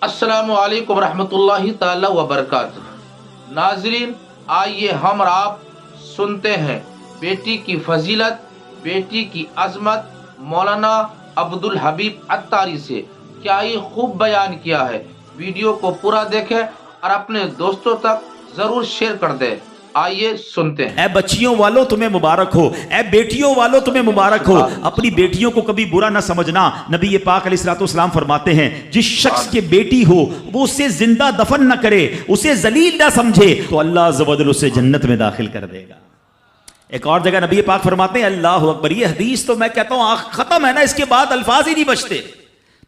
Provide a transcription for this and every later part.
अस्सलामु अलैकुम रहमतुल्लाहि ताला व बरकातुहू। नाज़रीन, आइए हम और आप सुनते हैं बेटी की फजीलत, बेटी की अजमत मौलाना अब्दुल हबीब अत्तारी से। क्या ही खूब बयान किया है। वीडियो को पूरा देखें और अपने दोस्तों तक जरूर शेयर कर दें। आइए सुनते हैं। ऐ बच्चियों वालों तुम्हें मुबारक हो, ऐ बेटियों वालों तुम्हें मुबारक हो। अपनी बेटियों को कभी बुरा ना समझना। नबी पाक अलैहिस्सलाम फरमाते हैं, जिस शख्स की बेटी हो वो उसे जिंदा दफन ना करे, उसे जलील ना समझे, तो अल्लाह अज़्ज़ व जल उसे जन्नत में दाखिल कर देगा। एक और जगह नबी पाक फरमाते हैं, अल्लाह अकबर। ये हदीस तो मैं कहता हूं खत्म है ना, इसके बाद अल्फाज ही नहीं बचते।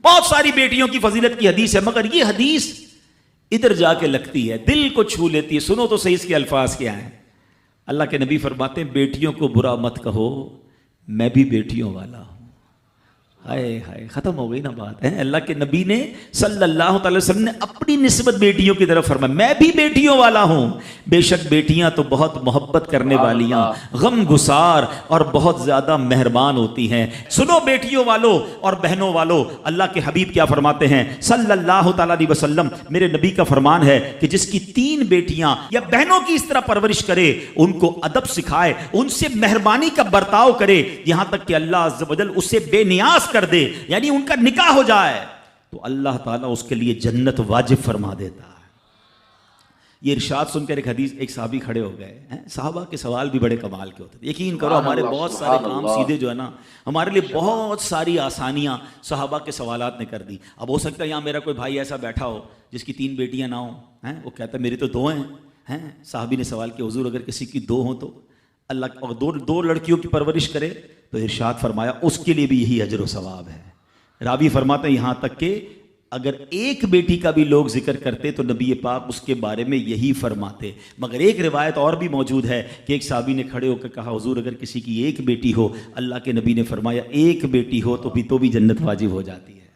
बहुत सारी बेटियों की फजीलत की हदीस है, मगर ये हदीस इधर जाके लगती है, दिल को छू लेती है। सुनो तो सही इसके अल्फाज क्या हैं। अल्लाह के नबी फरमाते हैं, बेटियों को बुरा मत कहो, मैं भी बेटियों वाला हूं। हाय हाय, खत्म हो गई ना बात है। अल्लाह के नबी ने सल्लल्लाहु अलैहि वसल्लम ने अपनी निस्बत बेटियों की तरफ फरमाया, मैं भी बेटियों वाला हूं। बेशक बेटियां तो बहुत मोहब्बत करने वालियां, गम गुसार और बहुत ज्यादा मेहरबान होती हैं। सुनो बेटियों वालों और बहनों वालों, अल्लाह के हबीब क्या फरमाते हैं सल्लल्लाहु अलैहि वसल्लम, मेरे नबी का फरमान है कि जिसकी 3 बेटियां या बहनों की इस तरह परवरिश करे, उनको अदब सिखाए, उनसे मेहरबानी का बर्ताव करे, यहां तक कि अल्लाह अज़्ज़ व जल उससे बेनियाज कर दे, यानी उनका निकाह हो जाए, तो अल्लाह ताला उसके लिए जन्नत वाजिब फरमा देता है। ये इरशाद सुनकर एक हदीस, एक साहबी खड़े हो गए हैं। साहबा के सवाल भी बड़े कमाल के होते थे। यकीन करो हमारे बहुत सारे काम सीधे जो है ना, हमारे लिए बहुत सारी आसानियां साहबा के सवालात ने कर दी। अब हो सकता है यहाँ मेरा कोई भाई ऐसा बैठा हो जिसकी 3 बेटियां ना हो, हैं, वो कहता है मेरी तो 2 हैं। साहबी ने सवाल किया, हुजूर अगर किसी की 2 हो तो अल्लाह, और दो लड़कियों की परवरिश करे तो इरशाद फरमाया उसके लिए भी यही अजर व सवाब है। रावी फरमाते हैं यहां तक कि अगर एक बेटी का भी लोग जिक्र करते तो नबी पाक उसके बारे में यही फरमाते। मगर एक रिवायत और भी मौजूद है कि एक साहबी ने खड़े होकर कहा, हुजूर अगर किसी की 1 बेटी हो, अल्लाह के नबी ने फरमाया 1 बेटी हो तो भी जन्नत वाजिब हो जाती है।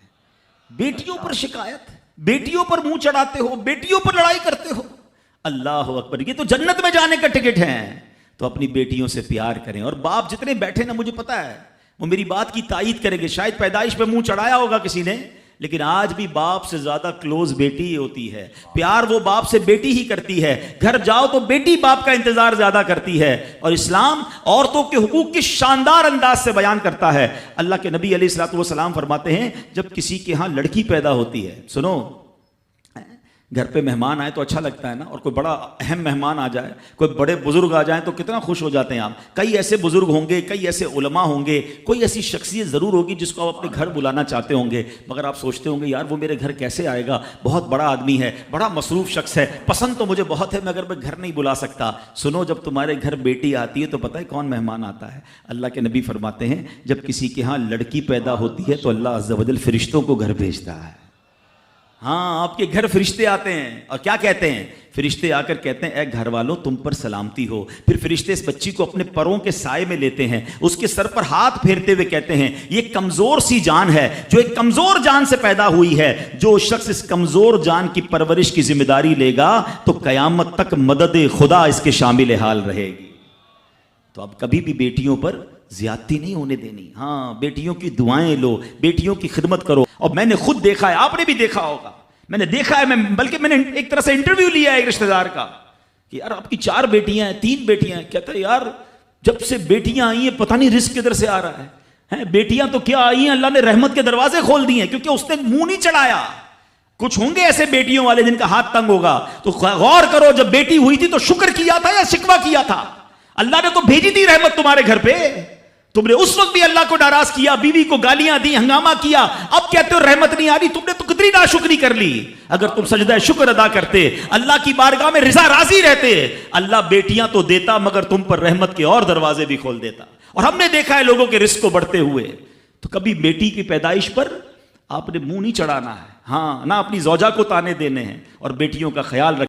बेटियों पर शिकायत, बेटियों पर मुंह चढ़ाते हो, बेटियों पर लड़ाई करते हो, अल्लाह अकबर, ये तो जन्नत में जाने का टिकट है। तो अपनी बेटियों से प्यार करें। और बाप जितने बैठे ना, मुझे पता है वो मेरी बात की तायीद करेंगे। शायद पैदाइश पे मुंह चढ़ाया होगा किसी ने, लेकिन आज भी बाप से ज्यादा क्लोज बेटी ही होती है। प्यार वो बाप से बेटी ही करती है। घर जाओ तो बेटी बाप का इंतजार ज्यादा करती है। और इस्लाम औरतों के हुकूक की शानदार अंदाज से बयान करता है। अल्लाह के नबी अलैहिस्सलातु वस्सलाम फरमाते हैं, जब किसी के यहां लड़की पैदा होती है, सुनो, घर पे मेहमान आए तो अच्छा लगता है ना, और कोई बड़ा अहम मेहमान आ जाए, कोई बड़े बुजुर्ग आ जाए तो कितना खुश हो जाते हैं आप। कई ऐसे बुजुर्ग होंगे, कई ऐसे उलमा होंगे, कोई ऐसी शख्सियत ज़रूर होगी जिसको आप अपने घर बुलाना चाहते होंगे, मगर आप सोचते होंगे यार वो मेरे घर कैसे आएगा, बहुत बड़ा आदमी है, बड़ा मसरूफ शख्स है, पसंद तो मुझे बहुत है मगर मैं घर नहीं बुला सकता। सुनो, जब तुम्हारे घर बेटी आती है तो पता है कौन मेहमान आता है। अल्लाह के नबी फरमाते हैं, जब किसी के यहाँ लड़की पैदा होती है तो अल्लाह अज़्ज़ व जल फरिश्तों को घर भेजता है। हाँ, आपके घर फरिश्ते आते हैं और क्या कहते हैं, फरिश्ते आकर कहते हैं, ऐ घर वालों तुम पर सलामती हो। फिर फरिश्ते इस बच्ची को अपने परों के साए में लेते हैं, उसके सर पर हाथ फेरते हुए कहते हैं, ये कमजोर सी जान है जो एक कमजोर जान से पैदा हुई है। जो शख्स इस कमजोर जान की परवरिश की जिम्मेदारी लेगा तो कयामत तक मदद खुदा इसके शामिल हाल रहेगी। तो अब कभी भी बेटियों पर ज्यादती नहीं होने देनी। हाँ, बेटियों की दुआएं लो, बेटियों की खिदमत करो। और मैंने खुद देखा है, आपने भी देखा होगा, मैंने देखा है, बल्कि मैंने एक तरह से इंटरव्यू लिया है एक रिश्तेदार का कि यार आपकी 4 बेटियां हैं, 3 बेटियां हैं। कहता है यार जब से बेटियां आई हैं पता नहीं रिस्क किधर से आ रहा है। बेटियां तो क्या आई हैं, अल्लाह ने रहमत के दरवाजे खोल दिए हैं, क्योंकि उसने मुंह नहीं चढ़ाया। कुछ होंगे ऐसे बेटियों वाले जिनका हाथ तंग होगा, तो गौर करो, जब बेटी हुई थी तो शुक्र किया था या शिकवा किया था? अल्लाह ने तो भेजी थी रहमत तुम्हारे घर पे, तुमने उस वक्त भी अल्लाह को नाराज किया, बीवी को गालियां दी, हंगामा किया, अब कहते हो रहमत नहीं आ रही। तुमने तो कितनी नाशुक्री कर ली। अगर तुम सजदा शुक्र अदा करते, अल्लाह की बारगाह में रिजा राजी रहते, अल्लाह बेटियां तो देता मगर तुम पर रहमत के और दरवाजे भी खोल देता। और हमने देखा है लोगों के रिस्क को बढ़ते हुए। तो कभी बेटी की पैदाइश पर आपने मुंह नहीं चढ़ाना है। हाँ, ना अपनी ज़ौजा को ताने देने हैं, और बेटियों का ख्याल रख